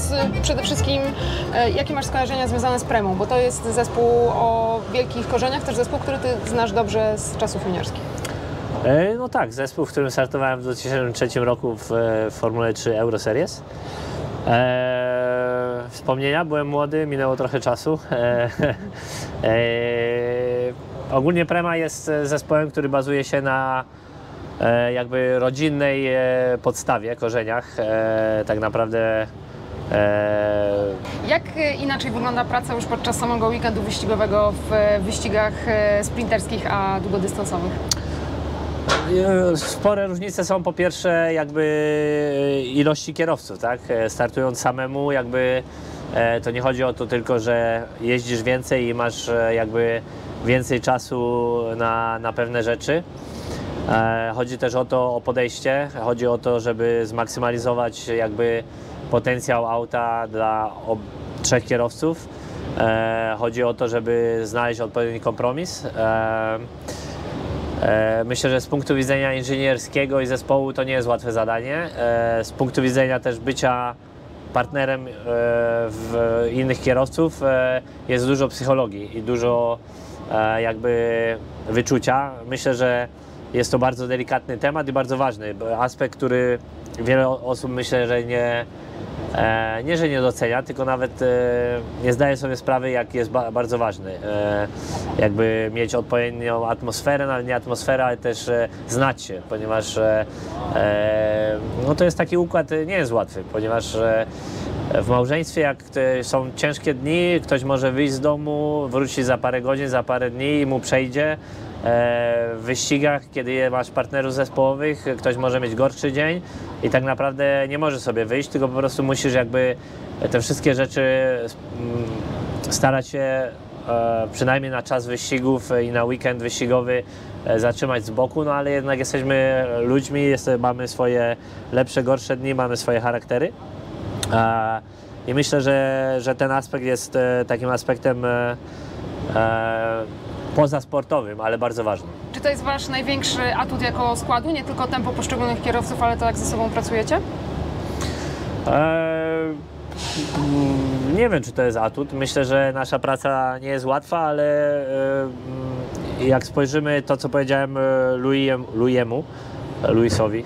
powiedz przede wszystkim, jakie masz skojarzenia związane z Premą, bo to jest zespół o wielkich korzeniach, też zespół, który ty znasz dobrze z czasów juniorskich. No tak, zespół, w którym startowałem w 2003 roku w Formule 3 Euroseries. Wspomnienia, byłem młody, minęło trochę czasu. Ogólnie Prema jest zespołem, który bazuje się na jakby rodzinnej podstawie, korzeniach. Tak naprawdę. Jak inaczej wygląda praca już podczas samego weekendu wyścigowego w wyścigach sprinterskich a długodystansowych? Spore różnice są, po pierwsze jakby ilości kierowców, tak? Startując samemu jakby to nie chodzi o to tylko, że jeździsz więcej i masz jakby więcej czasu na pewne rzeczy. Chodzi też o podejście, chodzi o to, żeby zmaksymalizować jakby potencjał auta dla trzech kierowców. Chodzi o to, żeby znaleźć odpowiedni kompromis. Myślę, że z punktu widzenia inżynierskiego i zespołu to nie jest łatwe zadanie. Z punktu widzenia też bycia partnerem innych kierowców jest dużo psychologii i dużo jakby wyczucia. Myślę, że jest to bardzo delikatny temat i bardzo ważny aspekt, który wiele osób, myślę, że że nie docenia, tylko nawet nie zdaje sobie sprawy, jak jest bardzo ważny. Jakby mieć odpowiednią atmosferę, nawet nie atmosferę, ale też znać się, ponieważ no to jest taki układ, nie jest łatwy, ponieważ w małżeństwie, jak są ciężkie dni, ktoś może wyjść z domu, wrócić za parę godzin, za parę dni i mu przejdzie. W wyścigach, kiedy masz partnerów zespołowych, ktoś może mieć gorszy dzień i tak naprawdę nie może sobie wyjść, tylko po prostu musisz jakby te wszystkie rzeczy starać się przynajmniej na czas wyścigów i na weekend wyścigowy zatrzymać z boku, no ale jednak jesteśmy ludźmi, mamy swoje lepsze, gorsze dni, mamy swoje charaktery i myślę, że ten aspekt jest takim aspektem pozasportowym, ale bardzo ważnym. Czy to jest wasz największy atut jako składu? Nie tylko tempo poszczególnych kierowców, ale to, jak ze sobą pracujecie? Nie wiem, czy to jest atut. Myślę, że nasza praca nie jest łatwa, ale jak spojrzymy to, co powiedziałem Luisowi,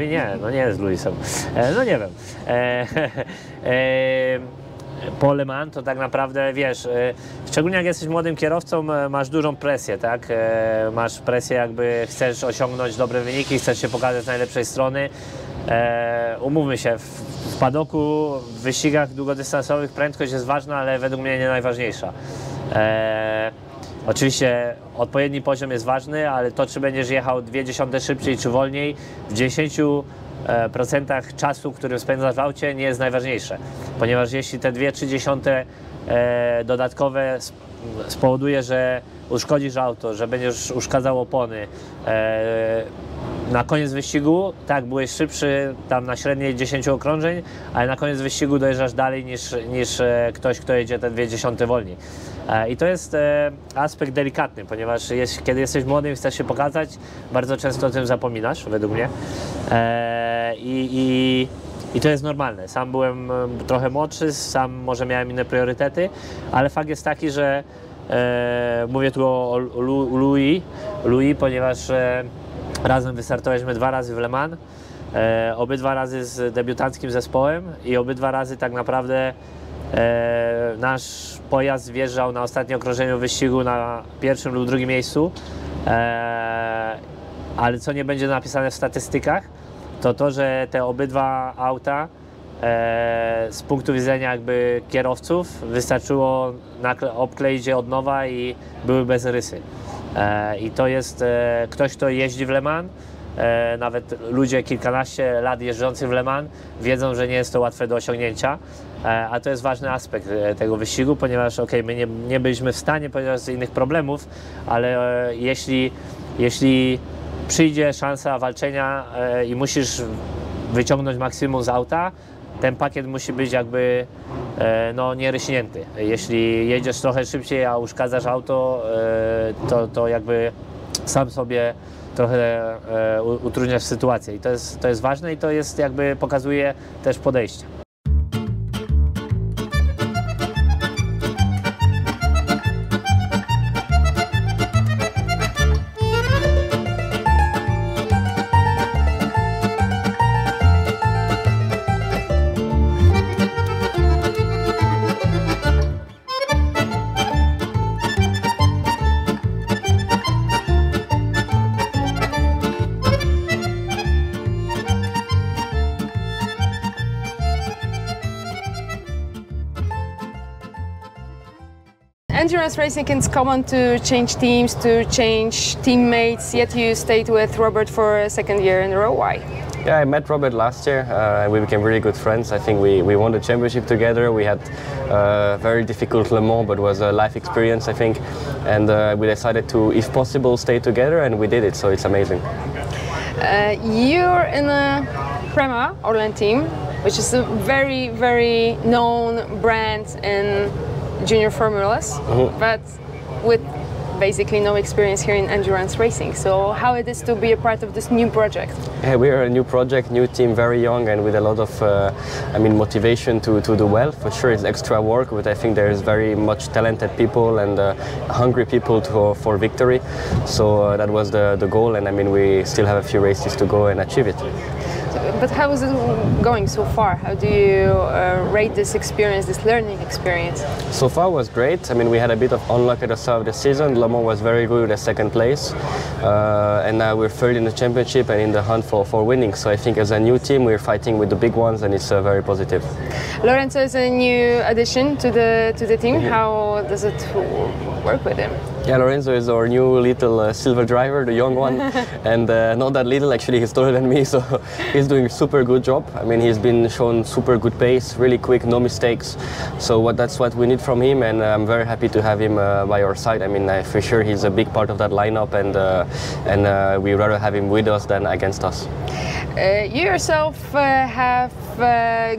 nie, no nie jest Luisem. No nie wiem. Po Le Mans to tak naprawdę, wiesz, szczególnie jak jesteś młodym kierowcą, masz dużą presję, tak? Masz presję, jakby chcesz osiągnąć dobre wyniki, chcesz się pokazać z najlepszej strony. Umówmy się, w padoku, w wyścigach długodystansowych prędkość jest ważna, ale według mnie nie najważniejsza. Oczywiście odpowiedni poziom jest ważny, ale to, czy będziesz jechał 0,2 szybciej czy wolniej, w 10% czasu, który spędzasz w aucie, nie jest najważniejsze. Ponieważ jeśli te 0,3 dodatkowe spowoduje, że uszkodzisz auto, że będziesz uszkadzał opony, na koniec wyścigu, tak, byłeś szybszy tam na średniej 10 okrążeń, ale na koniec wyścigu dojeżdżasz dalej niż ktoś, kto jedzie te 0,2 wolniej. I to jest aspekt delikatny, ponieważ kiedy jesteś młodym i chcesz się pokazać, bardzo często o tym zapominasz, według mnie. I to jest normalne. Sam byłem trochę młodszy, sam może miałem inne priorytety, ale fakt jest taki, że mówię tu o Louis, ponieważ razem wystartowaliśmy 2 razy w Le Mans, obydwa razy z debiutanckim zespołem i obydwa razy tak naprawdę nasz pojazd wjeżdżał na ostatnim okrążeniu wyścigu na 1. lub 2. miejscu, ale co nie będzie napisane w statystykach, to, że te obydwa auta z punktu widzenia jakby kierowców wystarczyło obkleić je od nowa i były bez rysy. I to jest ktoś, kto jeździ w Le Mans, nawet ludzie kilkanaście lat jeżdżący w Le Mans wiedzą, że nie jest to łatwe do osiągnięcia, a to jest ważny aspekt tego wyścigu, ponieważ my nie byliśmy w stanie, ponieważ z innych problemów, ale jeśli przyjdzie szansa walczenia i musisz wyciągnąć maksimum z auta, ten pakiet musi być jakby no, nieryśnięty. Jeśli jedziesz trochę szybciej, a uszkadzasz auto, to jakby sam sobie trochę utrudniać sytuację i to jest ważne i to jest jakby pokazuje też podejście. Endurance racing is common to change teams, to change teammates, yet you stayed with Robert for a second year in a row. Why? Yeah, I met Robert last year and we became really good friends. I think we won the championship together. We had a very difficult Le Mans, but it was a life experience, I think. And we decided to, if possible, stay together, and we did it, so it's amazing. You're in a PREMA ORLEN team, which is a very, very known brand in junior formulas, but with basically no experience here in endurance racing. So how it is to be a part of this new project? Yeah, we are a new project, new team, very young and with a lot of motivation to do well. For sure it's extra work, but I think there's very much talented people and hungry people for victory. So that was the goal, and I mean we still have a few races to go and achieve it. But how is it going so far? How do you rate this experience, this learning experience? So far was great. I mean, we had a bit of unluck at the start of the season. Le Mans was very good at second place. And now we're third in the championship and in the hunt for winning. So I think as a new team, we're fighting with the big ones, and it's very positive. Lorenzo is a new addition to the team. How does it work with him? Yeah, Lorenzo is our new little silver driver, the young one, and not that little, actually he's taller than me, so he's doing a super good job. I mean, he's been shown super good pace, really quick, no mistakes, so that's what we need from him, and I'm very happy to have him by our side. I mean, for sure he's a big part of that lineup, and we rather have him with us than against us. You yourself have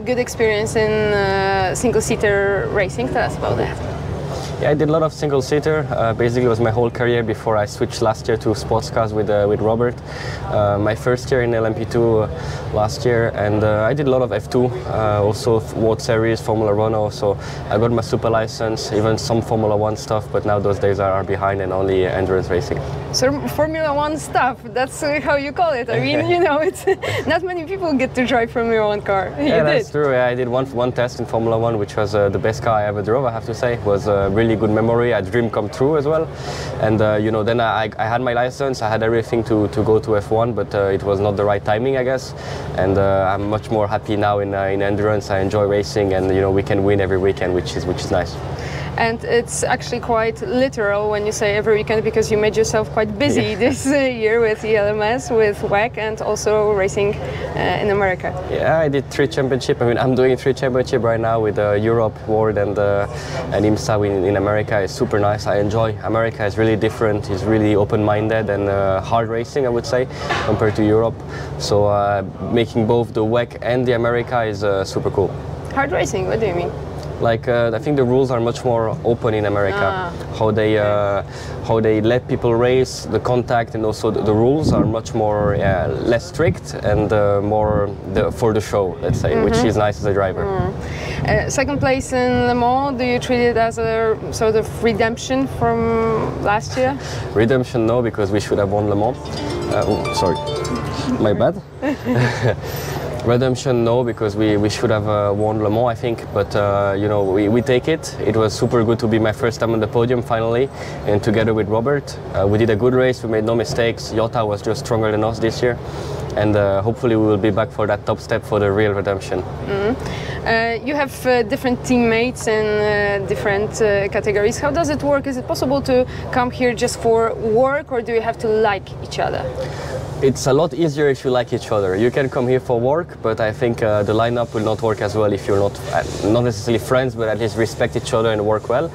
good experience in single-seater racing. Tell us about that. Yeah, I did a lot of single-seater. Basically, it was my whole career before I switched last year to sports cars with Robert. My first year in LMP2 last year, and I did a lot of F2, also World Series, Formula One. So I got my super license, even some Formula One stuff. But now those days are behind, and only endurance racing. So Formula One stuff, that's how you call it. I mean, you know, it's not many people get to drive Formula One car. Yeah, that's true. Yeah, I did one test in Formula One, which was the best car I ever drove, I have to say. It was really good memory, a dream come true as well. And you know, then I had my license, I had everything to go to F1, but it was not the right timing, I guess. And I'm much more happy now in endurance. I enjoy racing, and you know, we can win every weekend, which is nice. And it's actually quite literal when you say every weekend, because you made yourself quite busy this year with ELMS, with WEC, and also racing in America. Yeah, I did 3 championships. I mean, I'm doing 3 championships right now with Europe, World, and IMSA in America. It's super nice. I enjoy. America is really different. It's really open-minded and hard racing, I would say, compared to Europe. So making both the WEC and the America is super cool. Hard racing? What do you mean? Like I think the rules are much more open in America. How they let people race, the contact, and also the rules are much more less strict and more for the show, let's say, which is nice as a driver. Second place in Le Mans, do you treat it as a sort of redemption from last year? Redemption, no, because we should have won Le Mans. Oh, sorry, my bad. Redemption, no, because we should have won Le Mans, I think, but you know, we take it. It was super good to be my first time on the podium finally, and together with Robert. We did a good race, we made no mistakes. Jota was just stronger than us this year, and hopefully we will be back for that top step for the real redemption. You have different teammates in different categories. How does it work? Is it possible to come here just for work, or do you have to like each other? It's a lot easier if you like each other. You can come here for work, but I think the lineup will not work as well if you're not necessarily friends, but at least respect each other and work well.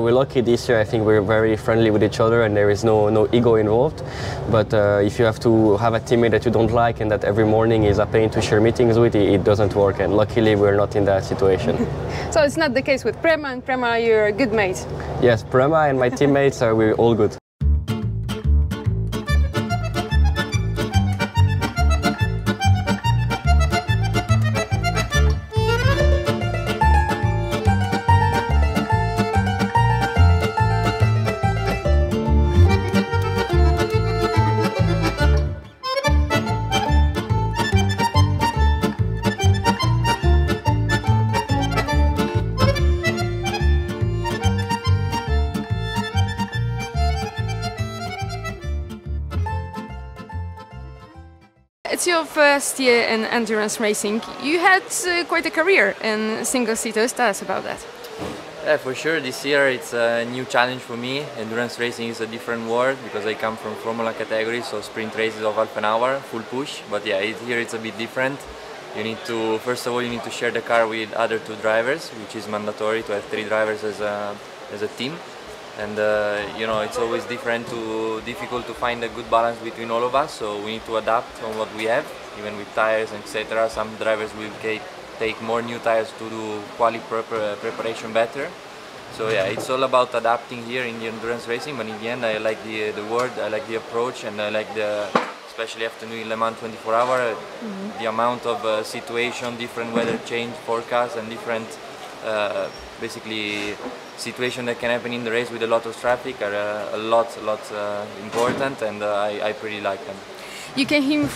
We're lucky this year. I think we're very friendly with each other, and there is no ego involved. But if you have to have a teammate that you don't like and that every morning is a pain to share meetings with, it doesn't work. And luckily, we're not in that situation. So it's not the case with PREMA, and PREMA, you're a good mate. Yes, PREMA and my teammates we're all good. your first year in endurance racing, you had quite a career in single-seaters. Tell us about that. Yeah, for sure. This year it's a new challenge for me. Endurance racing is a different world because I come from Formula category, so sprint races of half an hour, full push. But yeah, here it's a bit different. You need to, first of all, you need to share the car with other 2 drivers, which is mandatory to have 3 drivers as a team. And you know, it's always difficult to find a good balance between all of us. So we need to adapt on what we have, even with tires, etc. Some drivers will take more new tires to do quality preparation better. So yeah, it's all about adapting here in the endurance racing. But in the end, I like the word, I like the approach, and I like especially after doing Le Mans 24 hour, the amount of situation, different weather change forecasts, and different basically situation that can happen in the race with a lot of traffic are a lot important, and I pretty like them. You came here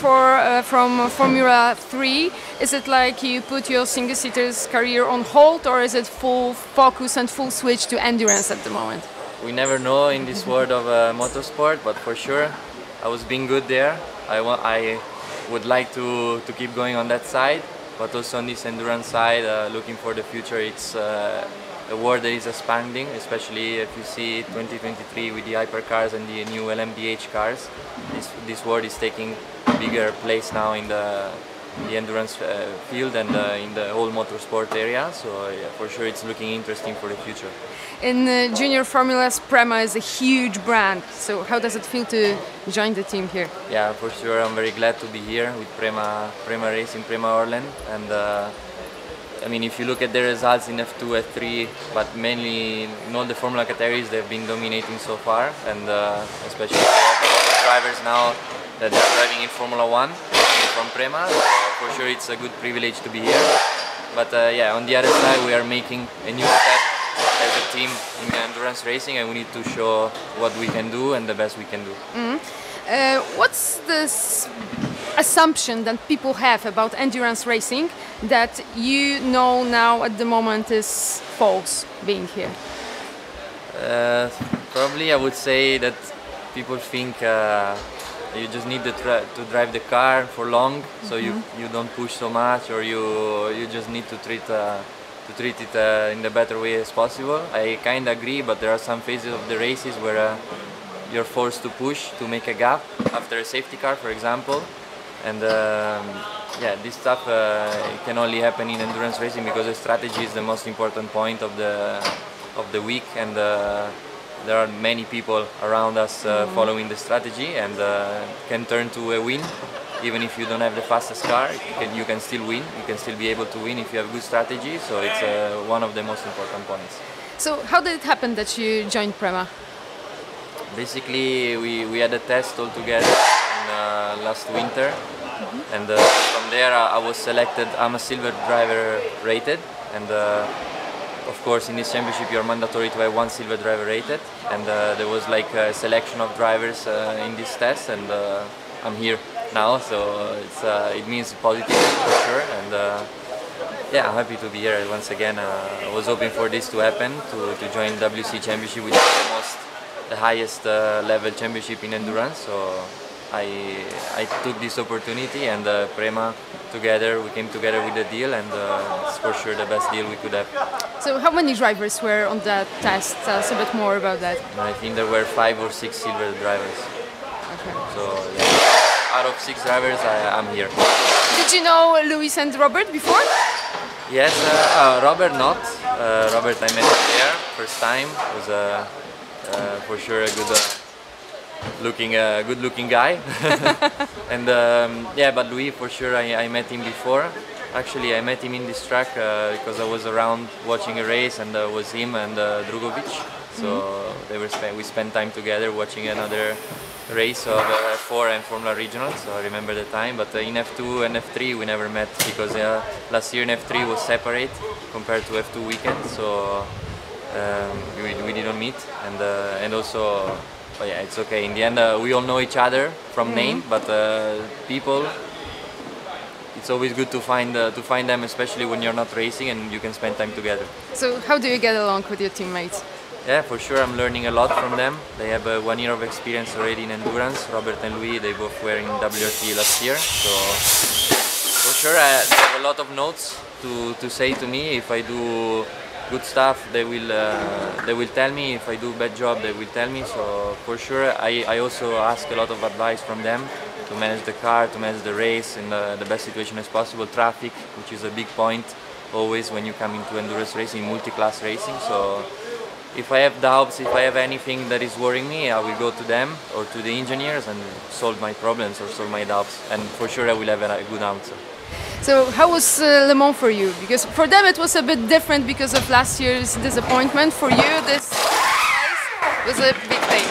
from Formula 3. Is it like you put your single-seaters career on hold, or is it full focus and full switch to endurance at the moment? We never know in this world of motorsport, but for sure I was being good there. I would like to keep going on that side, but also on this endurance side, looking for the future. It's a world that is expanding, especially if you see 2023 with the hypercars and the new LMDH cars. This world is taking a bigger place now in the endurance field and in the whole motorsport area. So yeah, for sure it's looking interesting for the future. In junior formulas, PREMA is a huge brand. So how does it feel to join the team here? Yeah, for sure I'm very glad to be here with PREMA Racing, PREMA ORLEN, and I mean, if you look at the results in F2, F3, but mainly in all the Formula categories, they've been dominating so far, and especially the drivers now that are driving in Formula 1 from PREMA, so for sure it's a good privilege to be here. But yeah, on the other side, we are making a new step as a team in endurance racing, and we need to show what we can do and the best we can do. What's this assumption that people have about endurance racing that you know now at the moment is false being here? Probably I would say that people think you just need to drive the car for long, so you don't push so much, or you just need to treat it in the better way as possible. I kind of agree, but there are some phases of the races where you're forced to push to make a gap after a safety car, for example. And yeah, this stuff can only happen in endurance racing because the strategy is the most important point of the week, and there are many people around us following the strategy, and can turn to a win. Even if you don't have the fastest car, you can still win. You can still be able to win if you have good strategy. So it's one of the most important points. So how did it happen that you joined PREMA? Basically, we had a test all together in last winter, and from there I was selected. I'm a silver driver rated, and of course in this championship you're mandatory to have 1 silver driver rated, and there was like a selection of drivers in this test, and I'm here now, so it means positive for sure, and yeah, I'm happy to be here once again. I was hoping for this to happen, to join WC Championship, which is the highest level championship in endurance, so I took this opportunity, and PREMA we came together with the deal, and it's for sure the best deal we could have. So how many drivers were on that test? Tell us a bit more about that. I think there were 5 or 6 silver drivers. Okay. So yeah, out of 6 drivers, I'm here. Did you know Luis and Robert before? Yes, Robert not. Robert I met there first time. Was for sure a good-looking guy. And yeah, but Louis for sure I met him before. Actually, I met him in this track because I was around watching a race, and was him and Drugovic. So we spent time together watching another race of F4 and Formula Regional. So I remember the time. But in F2 and F3 we never met because last year in F3 was separate compared to F2 weekend. So we didn't meet, and also, but yeah, it's okay. In the end, we all know each other from name, but people, it's always good to find them, especially when you're not racing and you can spend time together. So how do you get along with your teammates? Yeah, for sure I'm learning a lot from them. They have 1 year of experience already in endurance. Robert and Louis, they both were in WRT last year. So for sure I have a lot of notes to say to me. If I do good stuff, they will tell me. If I do bad job, they will tell me. So for sure I also ask a lot of advice from them to manage the car, to manage the race in the best situation as possible. Traffic, which is a big point always when you come into endurance racing, multi-class racing. So if I have doubts, if I have anything that is worrying me, I will go to them or to the engineers and solve my problems or solve my doubts. And for sure I will have a good answer. So how was Le Mans for you? Because for them it was a bit different because of last year's disappointment. For you, this race was a big thing.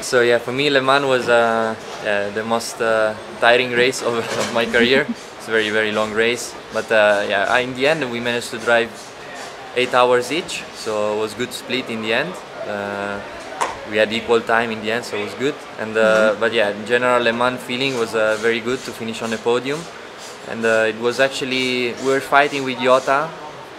So yeah, for me Le Mans was the most tiring race of my career. It's a very, very long race. But yeah, in the end we managed to drive 8 hours each, so it was good split in the end. We had equal time in the end, so it was good. And but yeah, in general, Le Mans feeling was very good to finish on the podium. And it was actually, we were fighting with Iota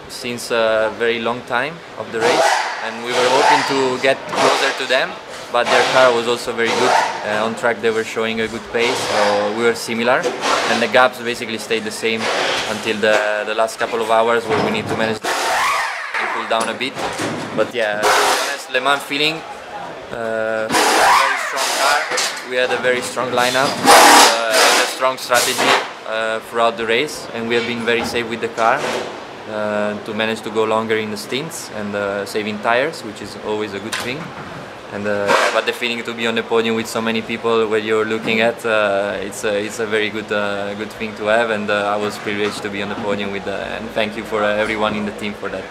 since a very long time of the race, and we were hoping to get closer to them, but their car was also very good. On track they were showing a good pace, so we were similar, and the gaps basically stayed the same until the last couple of hours where we need to manage and cool down a bit. But yeah, to be honest, Le Mans feeling, very strong car, we had a very strong lineup, a strong strategy throughout the race, and we have been very safe with the car to manage to go longer in the stints and saving tires, which is always a good thing. And but the feeling to be on the podium with so many people where you're looking at, it's a very good good thing to have, and I was privileged to be on the podium with and thank you for everyone in the team for that.